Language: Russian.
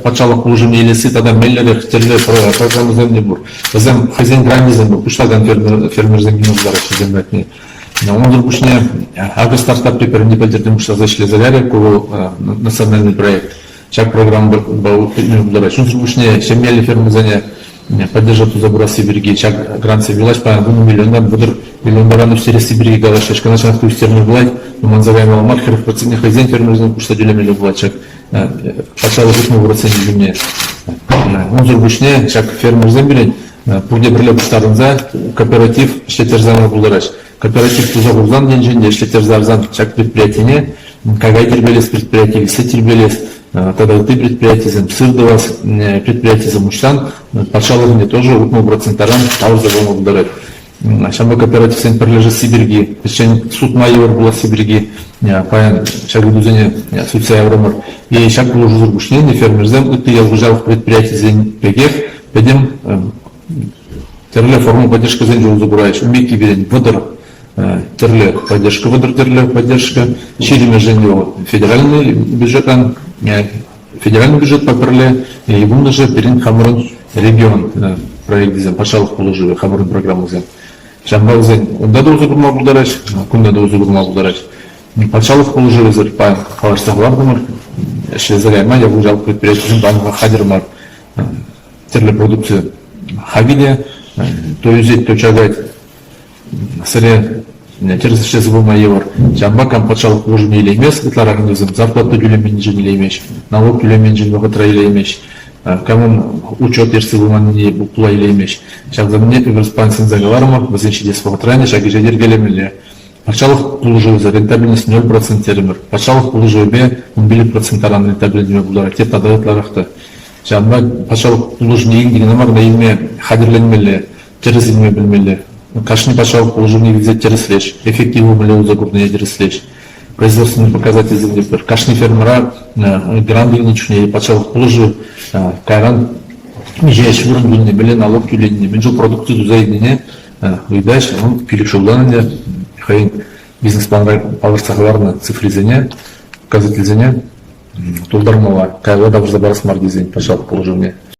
патшалық положение елесі тогда меллер терле программа земли бур. Зем хозяин грани земли пуштаган фермер земли нуждар землятни. Он дружне агро стартап припер не поддержим что зашли заляре ко национальный проект. Чак программа был ударать. Он дружне семьяли фермер заня поддержат забора Сибири, чак гранцы вилась по 1 миллиона, будут миллионера на все Сибири галашечка начала в стерну власть, но мы называем его маркеров процентных хозяин фермер земли что делим миллион власть. Чак пошел жить в проценте земли. Он дружне чак фермер земли Пуде бриле бустарынза кооператив иштетерзаны булдыраш. Кооператив туза бурзан денженде иштетерзарзан чак предприятине, кагай тербелес предприятие, се тербелес, тогда ты предприятие, сырдывас предприятие замуштан, пачалыгне тоже утму процентаран тауз завону булдырат. Шамбы кооператив сен прилежит Сибирги, печень суд майор была Сибирги, паян чак удузене суция евромар. И чак было уже заргушнение фермерзем, и ты я уже в предприятие зен пегев, пойдем терле форму поддержка зенжу забираешь, умейки верен, водор терле поддержка, водор терле поддержка, чириме женю федеральный бюджет поперле, и бунда же перед Хамрон регион проект зем, пошалых положили, Хамрон программу зем. Шамбал зен, онда да узугурма булдараш, кунда да узугурма булдараш. Пошалых положили зарпаем, халашта главномар, еще заляйма, я выжал предприятие зем, банга хадермар, терле продукцию. Хавине, то юзет, то чагать, сыре, через сейчас был евро. Чамбакам пачал положение или имес, декларах низом, зарплату юлемен нижен или имеш, налог юлемен нижен вагатра или имеш, кому учет ерсы выманни букла или имеш. Чам за мне пиверспансин заговарма, возенчи дес вагатране, шаги жедер гелемеле. Пачалых положил за рентабельность 0% термер. Пачалых положил бе, он били процентаран рентабельность була, те тогда декларахта. Жанна пашал положение игры на магна имя хадерленмеле, через имя бельмеле. Кашни пашал положение взять через лечь, эффективно млеу загубный через лечь. Производственный показатель земли. Кашни фермера гранды ничего не пашал положил кайран межеш уровень не были налог или не меньше продукцию заедине. И дальше он перешелдание хай бизнес-план паверсахварна цифризене, показатель зене. Тулдармова, кайла да уже забрал смарт дизайн, пожалуйста, положение.